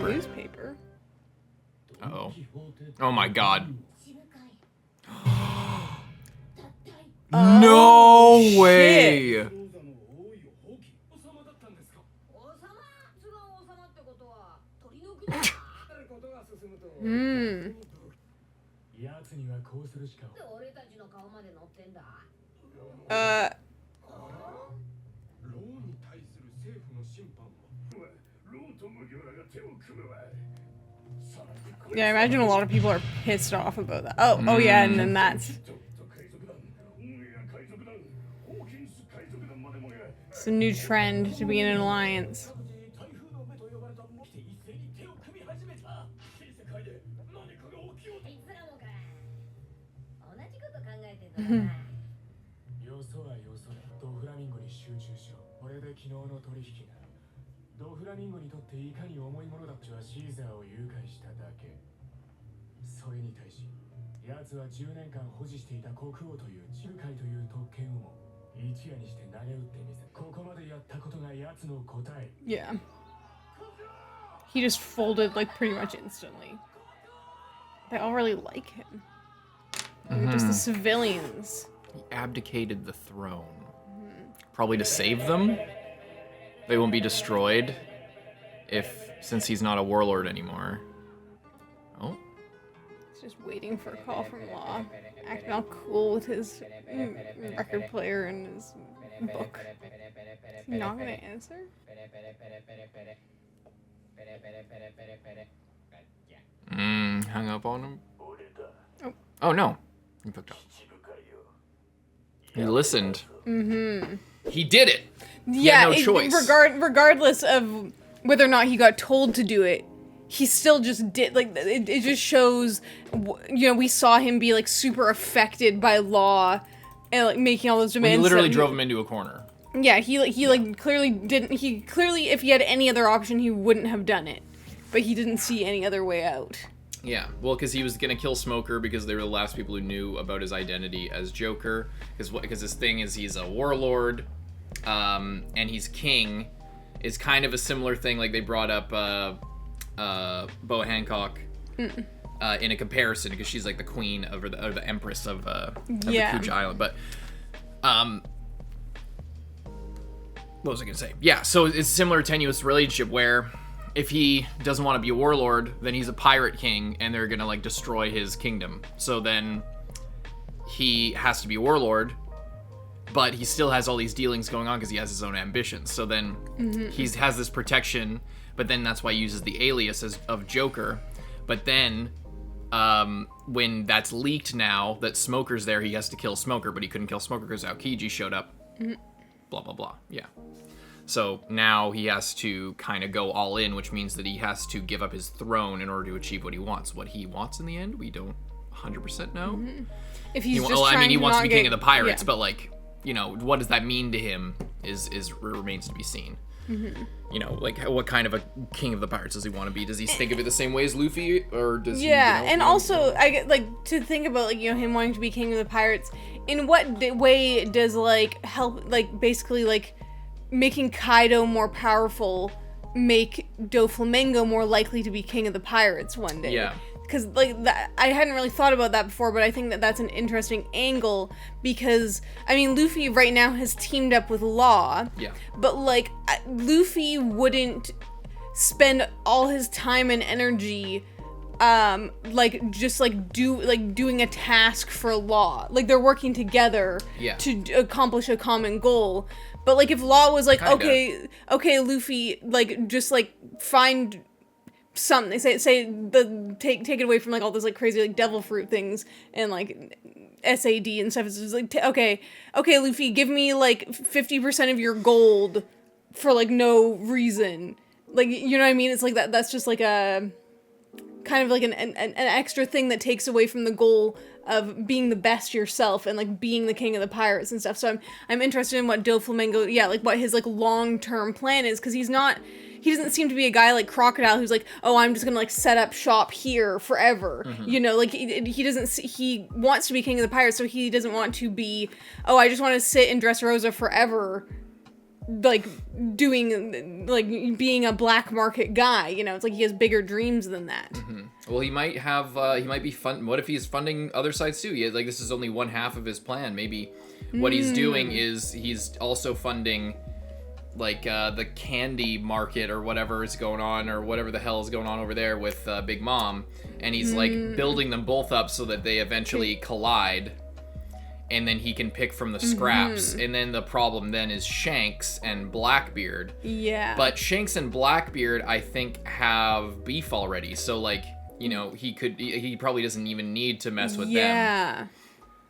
Newspaper. Uh-oh. Oh my god. No way! Yeah, I imagine a lot of people are pissed off about that. Oh yeah, and then that's... It's a new trend to be in an alliance. Yeah. He just folded, like, pretty much instantly. They all really like him. They're just the civilians. He abdicated the throne. Probably to save them. They won't be destroyed since he's not a warlord anymore. Oh. He's just waiting for a call from Law. Acting all cool with his record player and his book. Is he not gonna answer? Hung up on him? Oh no. He picked up. He listened. He did it. He had no choice. Regardless of whether or not he got told to do it, he still just did. Like, it just shows, you know, we saw him be, like, super affected by Law and, like, making all those demands. He literally drove him into a corner. Yeah, he clearly didn't. He clearly, if he had any other option, he wouldn't have done it. But he didn't see any other way out. Yeah, well, because he was gonna kill Smoker because they were the last people who knew about his identity as Joker. Because his thing is he's a warlord, and he's king. Is kind of a similar thing. Like they brought up Bo Hancock in a comparison because she's like the queen or the empress of the Kuja Island. But what was I gonna say? Yeah, so it's a similar tenuous relationship where if he doesn't want to be a warlord, then he's a pirate king, and they're gonna like destroy his kingdom. So then he has to be a warlord, but he still has all these dealings going on because he has his own ambitions. So then he has this protection, but then that's why he uses the alias of Joker. But then when that's leaked now that Smoker's there, he has to kill Smoker, but he couldn't kill Smoker because Aokiji showed up. Blah, blah, blah. Yeah. So now he has to kind of go all in, which means that he has to give up his throne in order to achieve what he wants. What he wants in the end, we don't 100% know. If he's just he wants to be king of the pirates, but like, you know, what does that mean to him is remains to be seen. You know, like what kind of a king of the pirates does he want to be? Does he think of it the same way as Luffy, or does he? Yeah, and also I get like to think about like, you know, him wanting to be king of the pirates. In what way does like help, like basically like making Kaido more powerful make DOFLAMINGO more likely to be king of the pirates one day? Yeah. Because like that, I hadn't really thought about that before, but I think that that's an interesting angle because I mean Luffy right now has teamed up with Law. Yeah. But like Luffy wouldn't spend all his time and energy doing a task for Law. Like they're working together to accomplish a common goal. But like if Law was like, kinda. okay, Luffy, like just like find something, take it away from like all those like crazy like devil fruit things and like SAD and stuff. It's just like okay, Luffy, give me like 50% of your gold for like no reason. Like, you know what I mean? It's like that's just like a kind of like an extra thing that takes away from the goal of being the best yourself and like being the king of the pirates and stuff. So I'm interested in what DOFLAMINGO, like what his like long-term plan is, because he's not he doesn't seem to be a guy like Crocodile who's like, oh, I'm just gonna like set up shop here forever. You know, like he doesn't. He wants to be king of the pirates, so he doesn't want to be. Oh, I just want to sit in Dressrosa forever. Like doing like being a black market guy, you know, it's like he has bigger dreams than that. Well, he might have he might be fun. What if he's funding other sides too? Like this is only one half of his plan. Maybe what he's doing is he's also funding like the candy market or whatever is going on, or whatever the hell is going on over there with Big Mom, and he's like building them both up so that they eventually collide. And then he can pick from the scraps. And then the problem then is Shanks and Blackbeard. Yeah. But Shanks and Blackbeard, I think, have beef already. So, like, you know, he probably doesn't even need to mess with them. Yeah.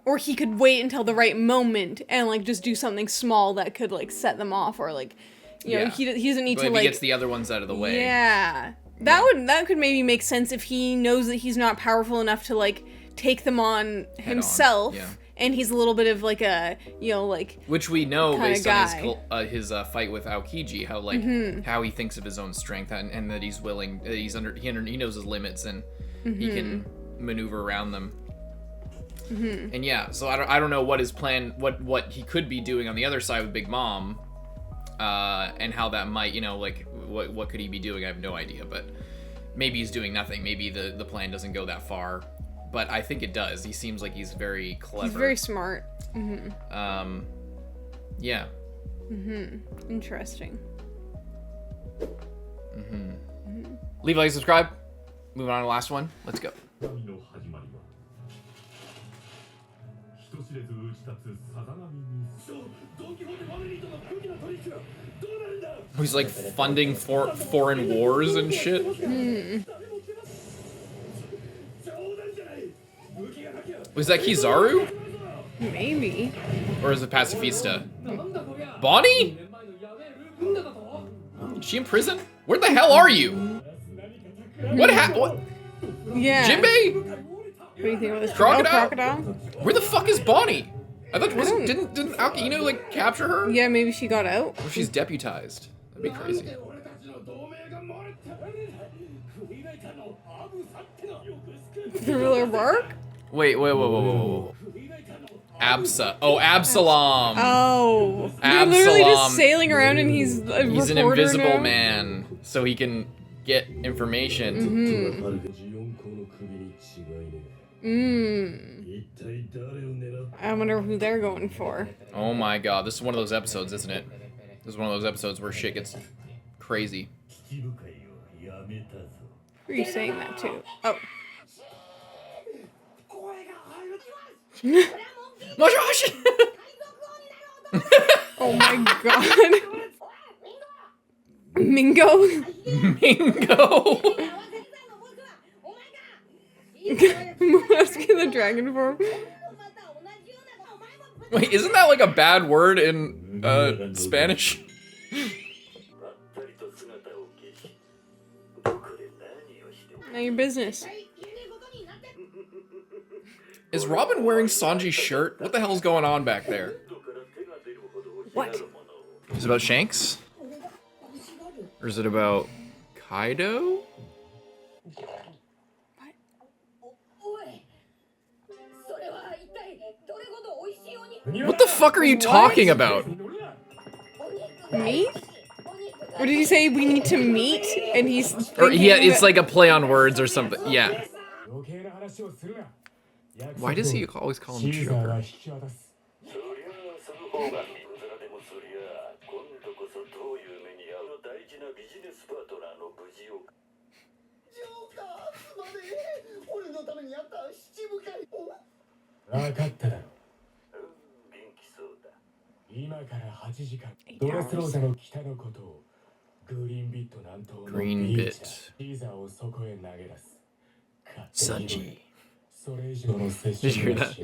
Or he could wait until the right moment and, like, just do something small that could, like, set them off. Or, like, you know, he doesn't need to, like... he gets the other ones out of the way. Yeah. That could maybe make sense if he knows that he's not powerful enough to, like, take them on himself. Yeah. And he's a little bit of like a, you know, like, which we know based on his fight with Aokiji, how like how he thinks of his own strength and that he's willing, that he knows his limits and he can maneuver around them. And yeah, so I don't know what his plan, what he could be doing on the other side with Big Mom, and how that might, you know, like what could he be doing? I have no idea, but maybe he's doing nothing. Maybe the plan doesn't go that far. But I think it does. He seems like he's very clever. He's very smart. Yeah. Interesting. Leave a like, subscribe. Moving on to the last one. Let's go. He's like funding foreign wars and shit. Was that Kizaru? Maybe. Or is it Pacifista? Bonnie? Is she in prison? Where the hell are you? What? Yeah. Jinbei? What do you think about this? Crocodile? Where the fuck is Bonnie? I thought didn't Aokino like capture her? Yeah, maybe she got out. Or she's deputized. That'd be crazy. Thriller bark? Wait. Absalom. Oh. Absalom. They're literally just sailing around and he's a He's an reporter invisible now. man, so he can get information. I wonder who they're going for. Oh my god, this is one of those episodes, isn't it? This is one of those episodes where shit gets crazy. Who are you saying that to? Oh. Oh my god. Mingo? Asking the dragon form. Wait, isn't that like a bad word in Spanish? None your business. Is Robin wearing Sanji's shirt? What the hell's going on back there? What? Is it about Shanks? Or is it about Kaido? What the fuck are you talking about? Me? Or did he say we need to meet? And he's Yeah, it's like a play on words or something. Yeah. Why does he always call him Joker? Green bit. Sanji. Did you hear that?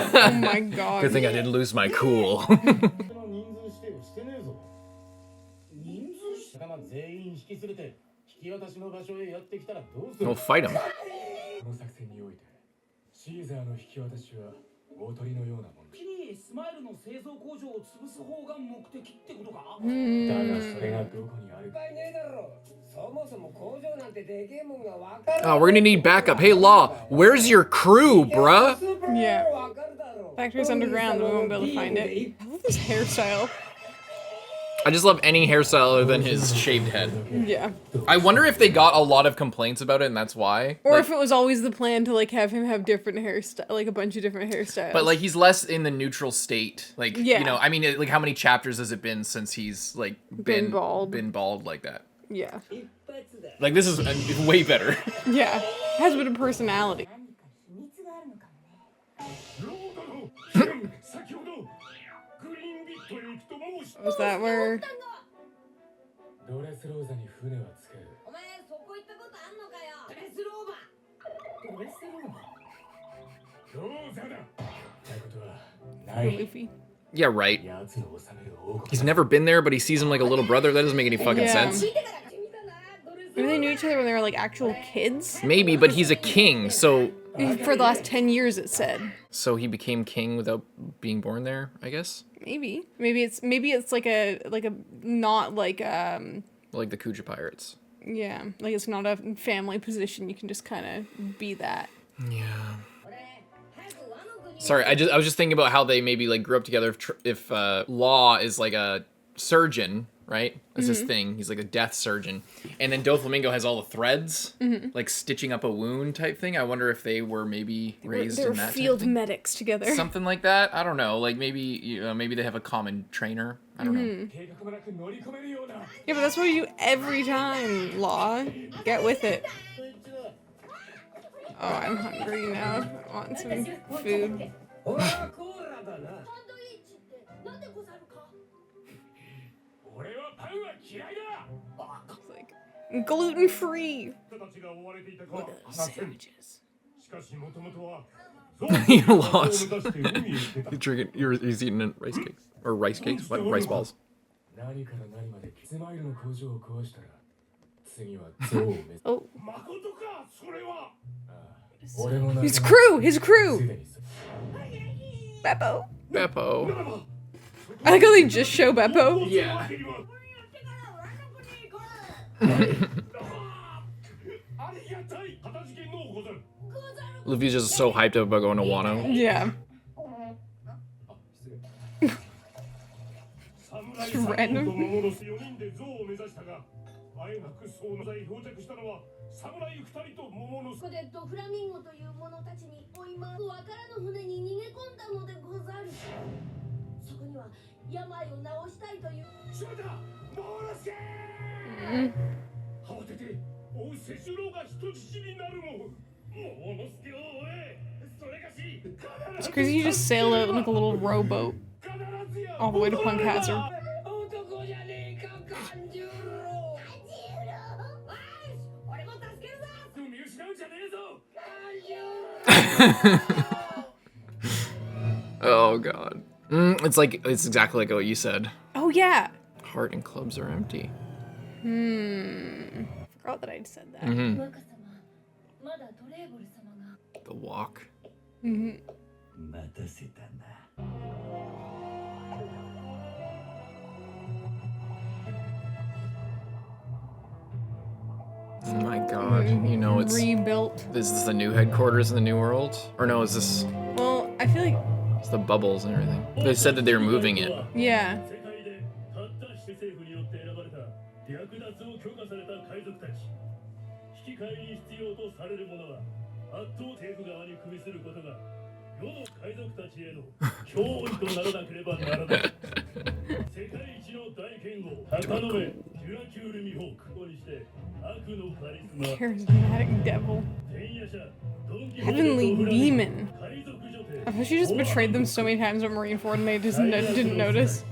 Oh my god. Good thing I didn't lose my cool. We'll fight him. Oh, we're gonna need backup. Hey, Law, where's your crew, bruh? Yeah. Factory's underground, we won't be able to find it. I love this hairstyle. I just love any hairstyle other than his shaved head. Yeah. I wonder if they got a lot of complaints about it and that's why. Or if it was always the plan to like have him have different hairstyle, like a bunch of different hairstyles. But like he's less in the neutral state. Like, yeah. You know, I mean, like how many chapters has it been since he's like been bald like that? Yeah. Like this is way better. Yeah. Has a bit of personality. Was that where? Luffy. Yeah, right. He's never been there, but he sees him like a little brother. That doesn't make any fucking sense. Maybe they knew each other when they were like actual kids? Maybe, but he's a king, so... For the last 10 years, it said. So he became king without being born there, I guess? Maybe. Maybe it's like a not like like the Kuja pirates. Yeah, like it's not a family position. You can just kind of be that. Yeah. Sorry, I was just thinking about how they maybe like grew up together. If Law is like a surgeon, right? That's his thing. He's like a death surgeon, and then DOFLAMINGO has all the threads, like stitching up a wound type thing. I wonder if they were maybe raised in that. Field medics together. Something like that. I don't know. Like maybe maybe they have a common trainer. I don't know. Yeah, but that's what you do every time, Law. Get with it. Oh, I'm hungry now. I want some food. It's like gluten-free. Sandwiches. You lost. He's eating rice cakes or rice cakes, what? Rice balls. Oh. His crew! Beppo. I like how they just show Beppo. Yeah. Luffy's just so hyped up about going to Wano. Yeah. Just random. It's crazy you just sailed out like a little rowboat all the way to Punk Hazard. Oh god. It's exactly like what you said. Oh yeah. Heart and clubs are empty. Forgot that I'd said that. The walk. Oh my god, you know it's... rebuilt. Is this the new headquarters in the New World? Or no, is this... Well, I feel like... It's the bubbles and everything. They said that they were moving it. Yeah. Charismatic devil. Heavenly demon. I thought she just betrayed them so many times on Marineford and they just didn't notice.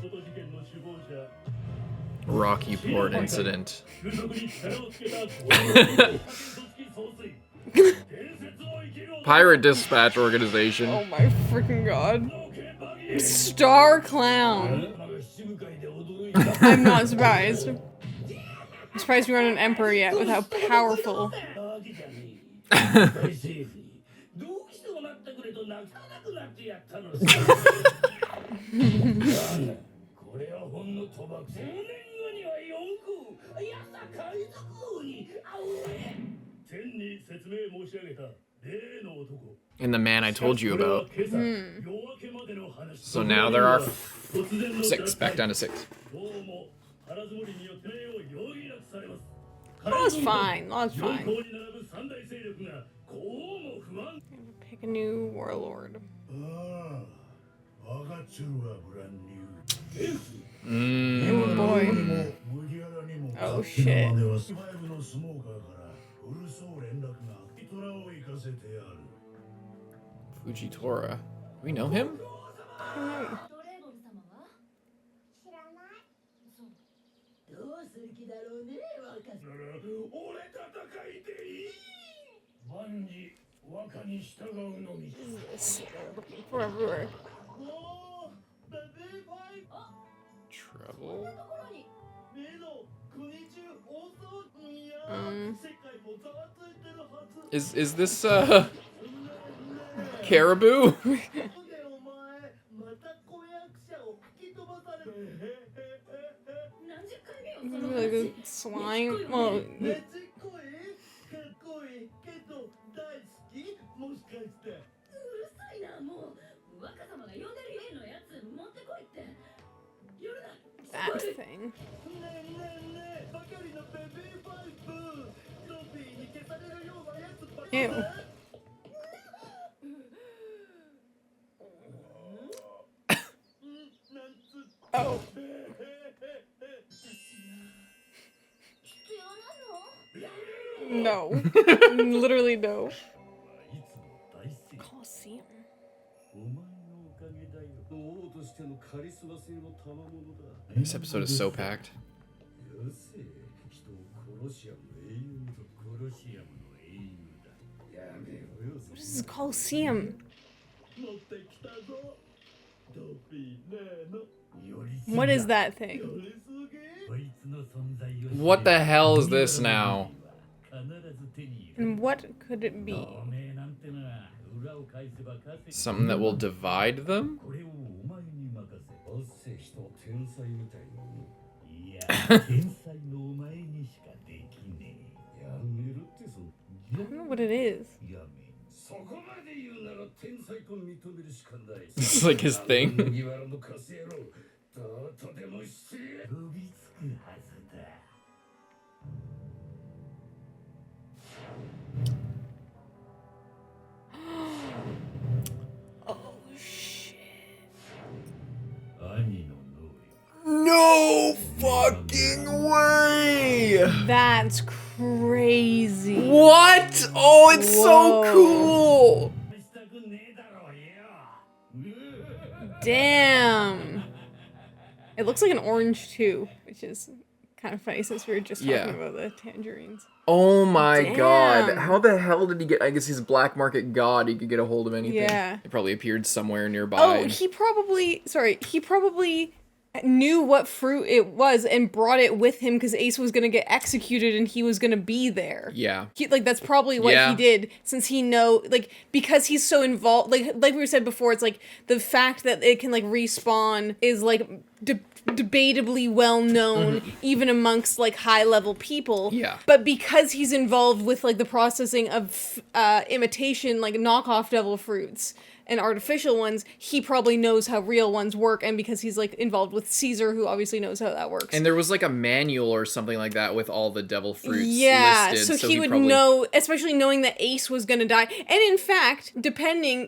Rocky Port incident. Pirate Dispatch Organization. Oh my freaking god. Star Clown. I'm not surprised. I'm surprised we aren't an emperor yet with how powerful. And the man I told you about. So now there are 6, back down to 6. Law's fine. Law's fine. Pick a new warlord. Oh boy. Oh shit. Fujitora. We know him? This looking for everywhere. Trouble? Is this Caribou? Like a slime. Well, that thing. Ew. Oh. No. Literally no. Coliseum. This episode is so packed. What is this Coliseum? What is that thing? What the hell is this now? And what could it be? Something that will divide them? I don't know what it is. This is like his thing. Oh shit. No fucking way! That's crazy. What? Oh, it's so cool! Damn. It looks like an orange too, which is kind of funny since we were just talking about the tangerines. Oh my god. How the hell did he get, I guess he's a black market god, he could get a hold of anything. Yeah. It probably appeared somewhere nearby. Oh, he probably knew what fruit it was and brought it with him because Ace was gonna get executed and he was gonna be there. Yeah. That's probably what he did, since he because he's so involved, like we said before, it's like the fact that it can respawn is debatably well known even amongst high level people. Yeah. But because he's involved with the processing of imitation knockoff devil fruits and artificial ones, he probably knows how real ones work, and because he's involved with Caesar, who obviously knows how that works. And there was a manual or something like that with all the devil fruits listed. So he would know, especially knowing that Ace was gonna die. And in fact,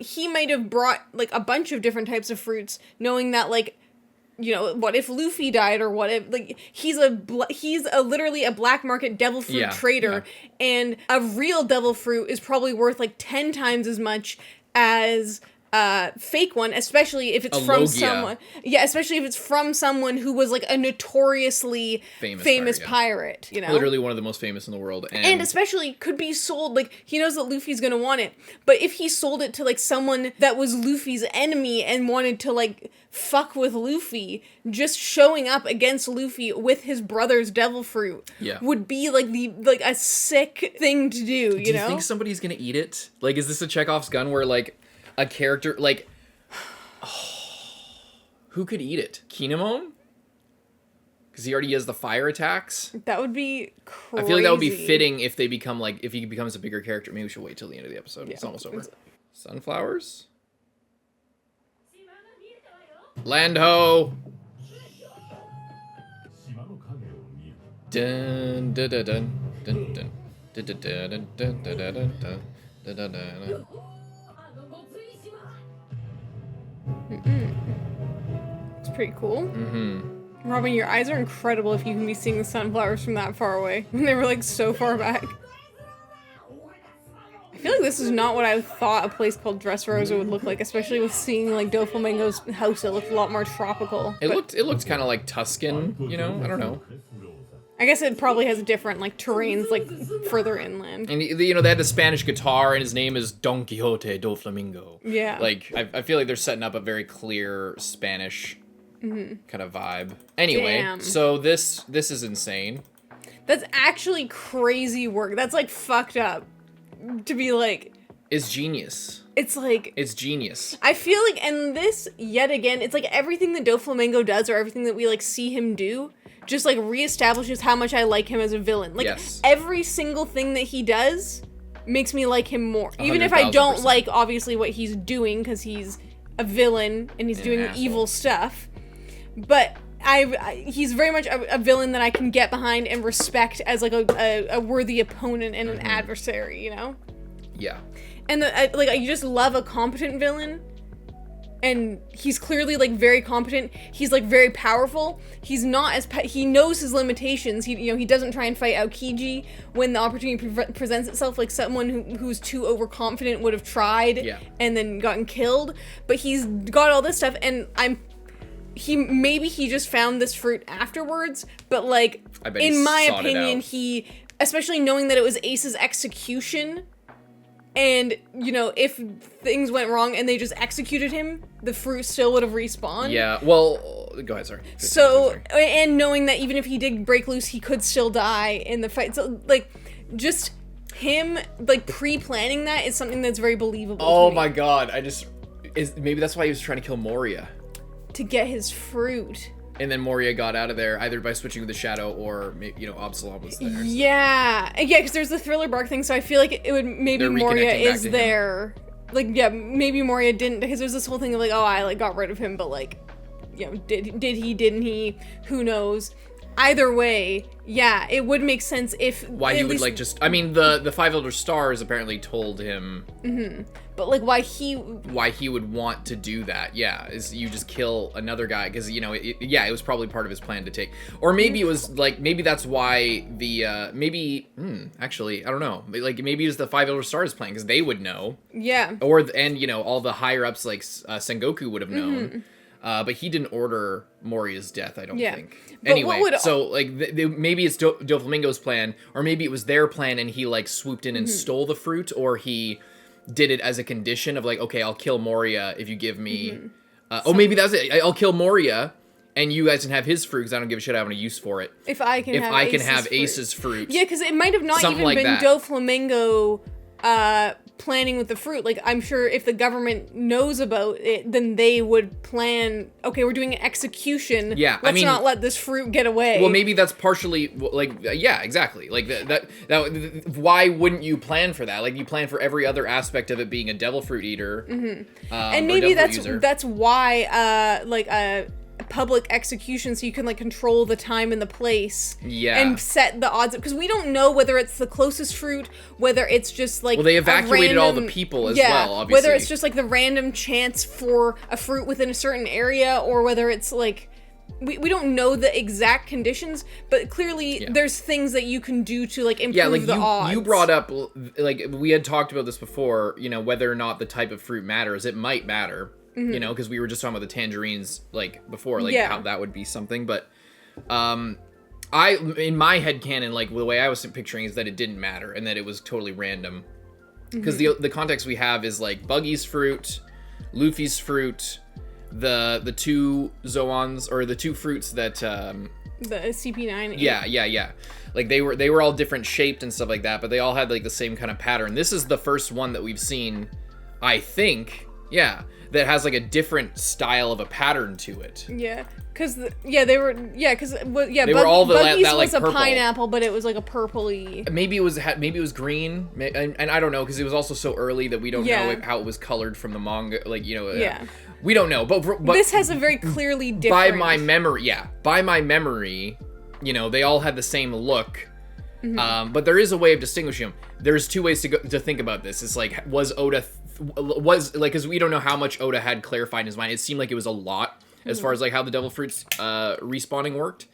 he might have brought a bunch of different types of fruits, knowing that what if Luffy died, or what if he's literally a black market devil fruit trader, and a real devil fruit is probably worth 10 times as much as fake one, especially if it's from someone. Yeah, especially if it's from someone who was a notoriously famous pirate. Literally one of the most famous in the world, and especially could be sold. He knows that Luffy's gonna want it, but if he sold it to someone that was Luffy's enemy and wanted to fuck with Luffy, just showing up against Luffy with his brother's devil fruit would be a sick thing to do. Do you think somebody's gonna eat it? Is this a Chekhov's gun where a character like who could eat it? Kinemon? Because he already has the fire attacks. That would be crazy. I feel like that would be fitting if they become like, if he becomes a bigger character. Maybe we should wait till the end of the episode. Yeah. It's almost over. Sunflowers? Land ho! Dun dun dun dun dun dun dun dun dun dun dun dun dun dun. It's pretty cool. Robin, your eyes are incredible if you can be seeing the sunflowers from that far away. When they were like so far back. I feel like this is not what I thought a place called Dressrosa would look like, especially with seeing like DOFLAMINGO's house. It looked a lot more tropical. It looked kind of like Tuscan, you know? I don't know. I guess it probably has different like terrains like further inland. And you know, they had the Spanish guitar, and his name is Don Quixote do Flamingo. Yeah. Like I feel like they're setting up a very clear Spanish kind of vibe. Anyway, Damn. so this is insane. That's actually crazy work. That's like fucked up. To be like, It's genius. It's like, it's genius. I feel like, and this yet again, it's like everything that DOFLAMINGO does, or everything that we like see him do, just like reestablishes how much I like him as a villain. Like every single thing that he does makes me like him more, even if I don't like obviously what he's doing, because he's a villain and he's doing evil stuff. But he's very much a villain that I can get behind and respect as like a worthy opponent and an adversary, you know? Yeah. And I just love a competent villain, and he's clearly like very competent. He's like very powerful. He's not as he knows his limitations. He doesn't try and fight Aokiji when the opportunity presents itself, like someone who's too overconfident would have tried and then gotten killed. But he's got all this stuff, and maybe he just found this fruit afterwards, but like in my opinion, he, especially knowing that it was Ace's execution. And, you know, if things went wrong and they just executed him, the fruit still would have respawned. Yeah, well, go ahead, sorry. So, and knowing that even if he did break loose, he could still die in the fight. So, like, just him, like, pre-planning that is something that's very believable to me. My god, maybe that's why he was trying to kill Moria. To get his fruit. And then Moria got out of there either by switching with the shadow or, you know, Absalom was there. Yeah, because there's the thriller bark thing, so I feel like it would, maybe Moria is there. Like, yeah, maybe Moria didn't, because there's this whole thing of like, oh, I like got rid of him, but like, you know, did he, didn't he? Who knows? Either way, yeah, it would make sense if... Why he would, like, just... I mean, the Five Elder Stars apparently told him... But, like, why he would want to do that, yeah, is you just kill another guy, because, you know, it was probably part of his plan to take... Or maybe it was, like, maybe that's why the, actually, I don't know. Like, maybe it was the Five Elder Stars plan, because they would know. Yeah. And, you know, all the higher-ups, like, Sengoku would have known. But he didn't order Moria's death, I don't think. But anyway, so, like, maybe it's DOFLAMINGO's plan, or maybe it was their plan and he, like, swooped in and stole the fruit, or he did it as a condition of, like, okay, I'll kill Moria if you give me... maybe that's it. I'll kill Moria, and you guys can have his fruit, because I don't give a shit, I have any use for it. If I can have Ace's fruit. Yeah, because it might have not even been DOFLAMINGO planning with the fruit. Like, I'm sure if the government knows about it, then they would plan, okay, we're doing an execution. Yeah, let's not let this fruit get away. Well, maybe that's partially, like, yeah, exactly. Like, that why wouldn't you plan for that? Like, you plan for every other aspect of it being a devil fruit eater. And maybe that's why, like, a public execution, so you can like control the time and the place and set the odds up, because we don't know whether it's the closest fruit, whether it's just like, well, they evacuated all the people as well, obviously, whether it's just like the random chance for a fruit within a certain area, or whether it's like we don't know the exact conditions, but clearly there's things that you can do to like improve the odds. You brought up, like, we had talked about this before, you know, whether or not the type of fruit matters. It might matter. You know, because we were just talking about the tangerines, like, before, like, how that would be something, but, in my headcanon, like, the way I was picturing is that it didn't matter, and that it was totally random, because the context we have is, like, Buggy's fruit, Luffy's fruit, the two Zoans, or the two fruits that, the CP9. Yeah. Like, they were all different shaped and stuff like that, but they all had, like, the same kind of pattern. This is the first one that we've seen, I think, Yeah, that has like a different style of a pattern to it. Yeah. Because they were Buggy's was a purple. Pineapple, but it was like a purpley. Maybe it was green, and I don't know because it was also so early that we don't know how it was colored from the manga. Like we don't know. But this has a very clearly different. By my memory, they all had the same look. Mm-hmm. But there is a way of distinguishing them. There's two ways to think about this. It's like was Oda because we don't know how much Oda had clarified in his mind. It seemed like it was a lot. As far as like how the Devil Fruits respawning worked,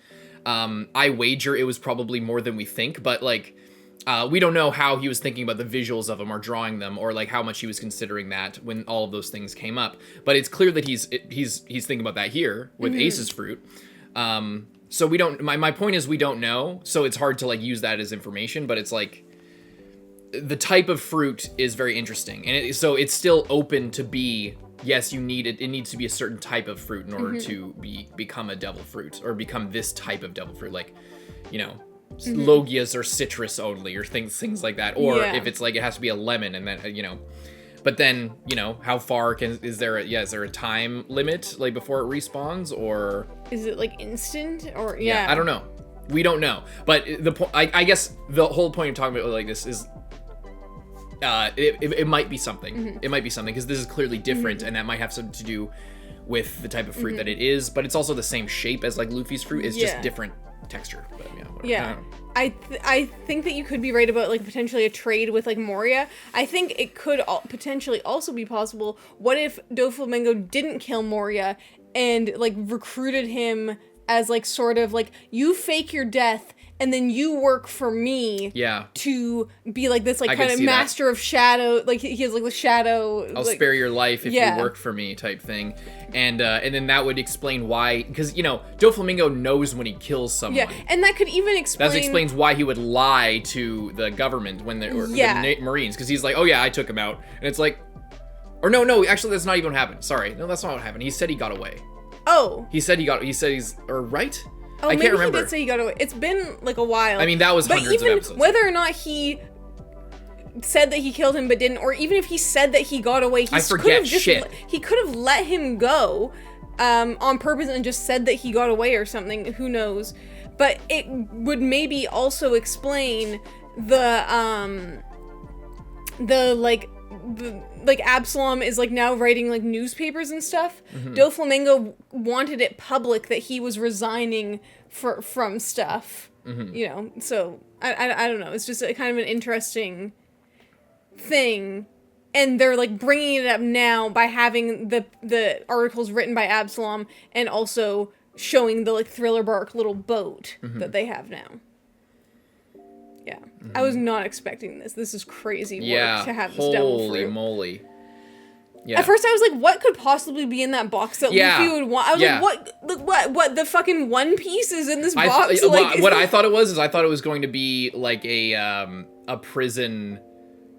I wager it was probably more than we think. But like, we don't know how he was thinking about the visuals of them or drawing them, or like how much he was considering that when all of those things came up. But it's clear that he's thinking about that here with Ace's fruit. So we don't. My point is we don't know. So it's hard to like use that as information. But it's like the type of fruit is very interesting, and so it's still open to be. Yes, you need it. It needs to be a certain type of fruit in order to become a devil fruit or become this type of devil fruit. Like, logias or citrus only or things like that. Or if it's like it has to be a lemon and then But then how far is there a time limit like before it respawns, or is it like instant or I don't know. We don't know. But I guess the whole point of talking about it like this is. It might be something. It might be something because this is clearly different, and that might have something to do with the type of fruit that it is. But it's also the same shape as like Luffy's fruit. It's just different texture. But I think that you could be right about like potentially a trade with like Moria. I think it could potentially also be possible. What if Doflamingo didn't kill Moria and like recruited him as like sort of like you fake your death. And then you work for me to be like this like kind of master of shadow. Like he has like the shadow. I'll spare your life if you work for me type thing. And then that would explain why, because Doflamingo knows when he kills someone. Yeah, and that could even explain. That explains why he would lie to the government when the Marines, because he's like, oh yeah, I took him out, and it's like, or no, actually that's not even what happened. Sorry, no, that's not what happened. He said he got away. Oh. He said he's right. Oh, I can't remember. He did say he got away. It's been like a while. I mean, that was hundreds of episodes. But even whether or not he said that he killed him but didn't, or even if he said that he got away, he could have let him go on purpose and just said that he got away or something. Who knows? But it would maybe also explain the Absalom is like now writing like newspapers and stuff. Doflamingo wanted it public that he was resigning from stuff. So I don't know. It's just a kind of an interesting thing, and they're like bringing it up now by having the articles written by Absalom and also showing the like Thriller Bark little boat that they have now. Yeah. I was not expecting this. This is crazy work to have this devil fruit. Holy moly. Yeah. At first I was like, what could possibly be in that box that Luffy would want? I was like, what the fucking One Piece is in this box? What I thought it was going to be like a prison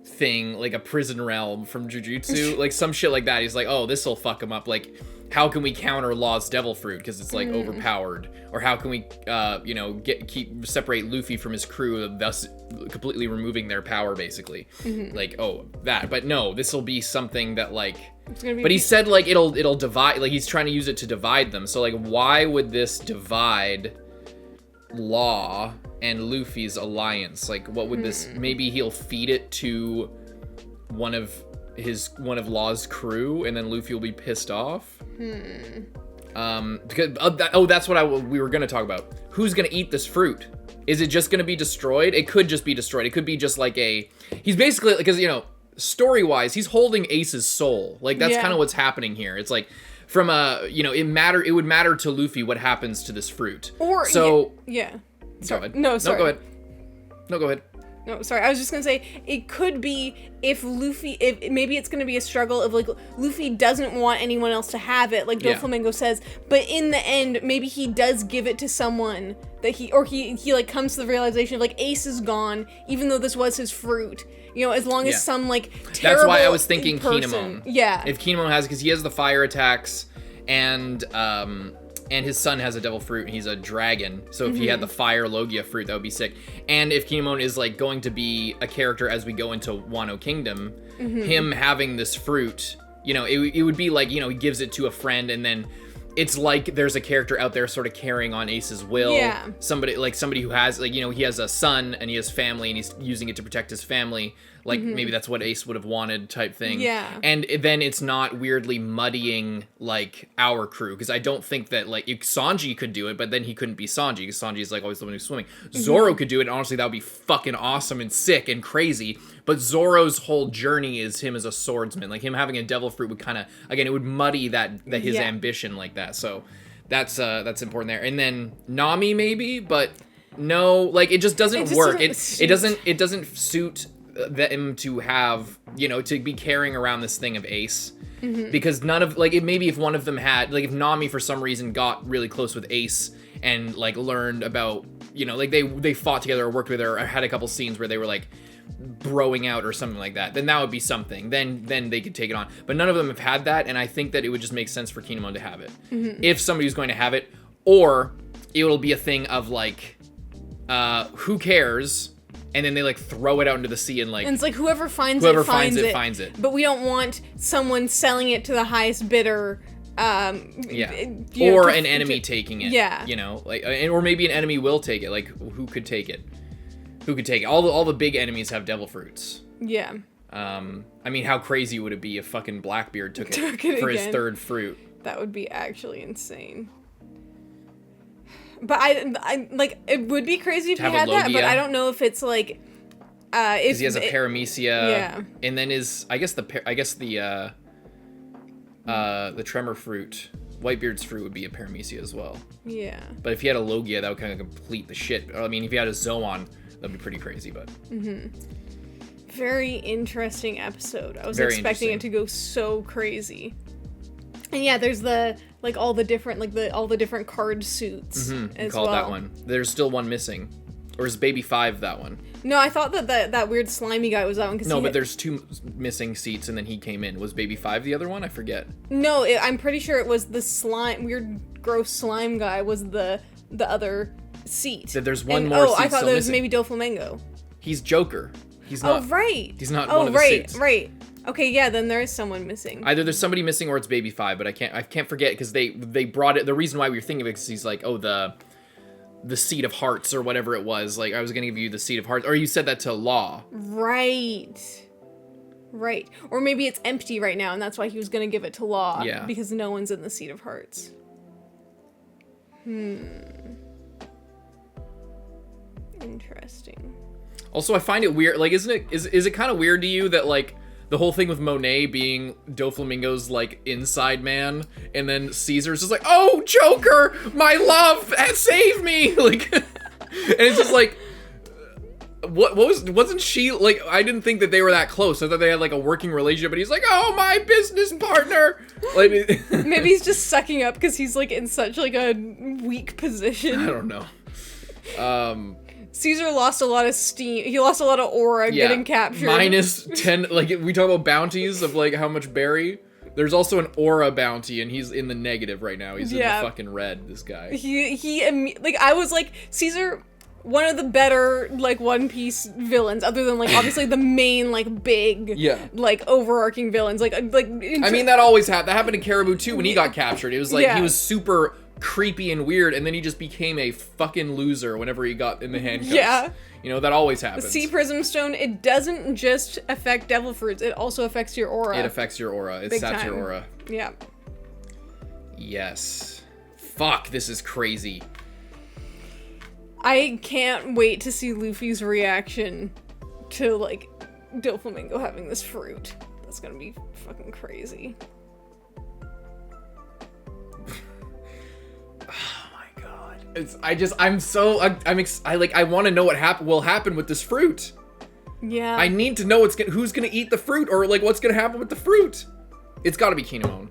thing, like a prison realm from Jujutsu, like some shit like that. He's like, oh, this'll fuck him up. Like, how can we counter Law's devil fruit because it's like overpowered, or how can we separate Luffy from his crew, thus completely removing their power basically. Like, oh, that. But no, this will be something that like but he said like it'll divide, like he's trying to use it to divide them. So like, why would this divide Law and Luffy's alliance? Like, what would this, maybe he'll feed it to one of Law's crew, and then Luffy will be pissed off. Because that's what we were gonna talk about. Who's gonna eat this fruit? Is it just gonna be destroyed? It could just be destroyed. It could be just like he's basically, because story-wise, he's holding Ace's soul. Like, that's kind of what's happening here. It's like, from it would matter to Luffy what happens to this fruit. Or so Sorry. Go ahead. Sorry. No, go ahead. No, go ahead. No, sorry. I was just gonna say it could be if maybe it's gonna be a struggle of like Luffy doesn't want anyone else to have it, like Doflamingo says, but in the end maybe he does give it to someone that he like comes to the realization of like Ace is gone, even though this was his fruit. As long as some like terrible That's why I was thinking person, Kinemon. Yeah. If Kinemon has, because he has the fire attacks, and his son has a devil fruit, and he's a dragon. So if he had the fire Logia fruit, that would be sick. And if Kinemon is like going to be a character as we go into Wano Kingdom, him having this fruit You know, it would be like, you know, he gives it to a friend and then it's like there's a character out there sort of carrying on Ace's will. Yeah. Somebody who has, like, you know, he has a son and he has family and he's using it to protect his family. Like, maybe that's what Ace would have wanted type thing. Yeah. And then it's not weirdly muddying, like, our crew. Because I don't think that, like, Sanji could do it, but then he couldn't be Sanji. Because Sanji is, like, always the one who's swimming. Zoro could do it, and honestly, that would be fucking awesome and sick and crazy. But Zoro's whole journey is him as a swordsman. Like, him having a devil fruit would kind of, again, it would muddy that his ambition like that. So that's important there. And then Nami, maybe, but no, like, it just doesn't work. It doesn't suit them to have, you know, to be carrying around this thing of Ace, because none of, like, maybe if one of them had, like, if Nami for some reason got really close with Ace and, like, learned about, you know, like, they fought together or worked with her or had a couple scenes where they were, like, broing out or something like that, then that would be something. Then they could take it on. But none of them have had that, and I think that it would just make sense for Kinemon to have it. If somebody's going to have it, or it'll be a thing of, like, who cares? And then they, like, throw it out into the sea and, like... And it's like, whoever finds it. But we don't want someone selling it to the highest bidder. Or an enemy taking it. Yeah. You know? Like, or maybe an enemy will take it. Like, who could take it? All the big enemies have devil fruits. Yeah. I mean, how crazy would it be if fucking Blackbeard took it for his third fruit? That would be actually insane. But I like, it would be crazy if he had that, but I don't know if it's like, because he has a paramecia, yeah, and then the tremor fruit, Whitebeard's fruit would be a paramecia as well. Yeah. But if he had a Logia, that would kind of complete the shit. I mean, if he had a Zoan, that'd be pretty crazy, but. Very interesting episode. I was expecting it to go so crazy. And yeah, there's all the different card suits as call well. It that one. There's still one missing. Or is Baby 5 that one? No, I thought that weird slimy guy was that one. No, but there's two missing seats and then he came in. Was Baby 5 the other one? I forget. No, I'm pretty sure it was the weird, gross slime guy was the other seat. There's one more seat I thought there was missing. maybe DOFLAMINGO. He's Joker. He's not. Oh, right. He's not one of the seats. Oh, right. Okay, yeah, then there is someone missing. Either there's somebody missing or it's Baby 5, but I can't forget because they brought it. The reason why we were thinking of it is he's like, oh, the seat of hearts or whatever it was. Like, I was gonna give you the seat of hearts, or you said that to Law. Right. Or maybe it's empty right now, and that's why he was gonna give it to Law. Yeah. Because no one's in the seat of hearts. Interesting. Also, I find it weird. Like, is it kind of weird to you that, like, the whole thing with Monet being DOFLAMINGO's, like, inside man, and then Caesar's just like, oh, Joker, my love, save me! Like, and it's just like, wasn't she, like, I didn't think that they were that close. I thought they had, like, a working relationship, but he's like, oh, my business partner! Like, maybe he's just sucking up because he's, like, in such, like, a weak position. I don't know. Caesar lost a lot of steam. He lost a lot of aura getting captured. Minus 10, like, we talk about bounties of, like, how much berry. There's also an aura bounty, and he's in the negative right now. He's in the fucking red, this guy. Like, I was like, Caesar, one of the better, like, One Piece villains, other than, like, obviously the main, like, big, like, overarching villains. Like, I mean, that always happened. That happened to Caribou, too, when he got captured. It was like, he was super creepy and weird, and then he just became a fucking loser whenever he got in the handcuffs. Yeah. You know, that always happens. The Sea Prism Stone, it doesn't just affect devil fruits, it also affects your aura. It affects your aura. It saps your aura. Yeah. Yes. Fuck, this is crazy. I can't wait to see Luffy's reaction to, like, DOFLAMINGO having this fruit. That's gonna be fucking crazy. I want to know what will happen with this fruit. Yeah. I need to know who's gonna eat the fruit, or, like, what's gonna happen with the fruit. It's gotta be Kinemon.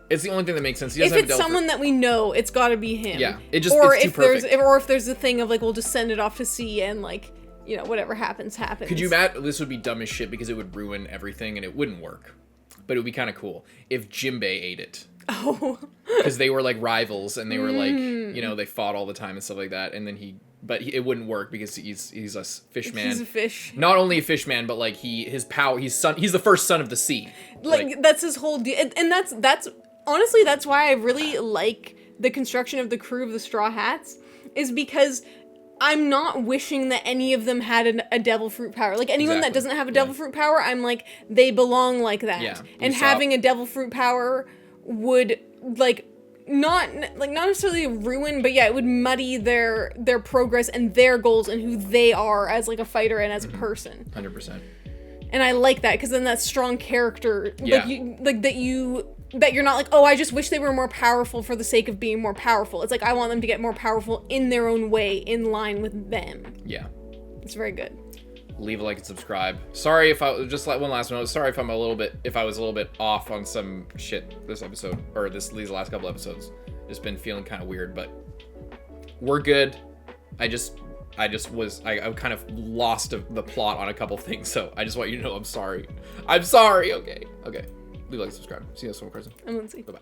It's the only thing that makes sense. If it's someone that we know, it's gotta be him. Yeah. It's too perfect. Or if there's a thing of, like, we'll just send it off to sea and, like, you know, whatever happens. Could you imagine? This would be dumb as shit because it would ruin everything and it wouldn't work. But it would be kind of cool if Jinbei ate it. Oh. Because they were, like, rivals and they were, like, you know, they fought all the time and stuff like that. And then he but it wouldn't work because he's a fish man. He's a fish. Not only a fish man, but like his power. He's the first son of the sea. Like that's his whole deal, and that's honestly that's why I really like the construction of the crew of the Straw Hats, is because I'm not wishing that any of them had a devil fruit power. Like anyone that doesn't have a devil fruit power, I'm like, they belong like that. Yeah, and having a devil fruit power would like not necessarily ruin, but yeah, it would muddy their progress and their goals and who they are as like a fighter and as a person. 100%. And I like that because then that strong character, that you're not like, oh, I just wish they were more powerful for the sake of being more powerful. It's like, I want them to get more powerful in their own way, in line with them. Yeah. It's very good. Leave a like and subscribe. Sorry if I, just like one last note, sorry if I was a little bit off on some shit this episode, or these last couple episodes. Just been feeling kind of weird, but we're good. I kind of lost the plot on a couple things, so I just want you to know I'm sorry. I'm sorry, okay. Leave a like, subscribe. See you next one, Carson. I'm Lindsay. Bye-bye.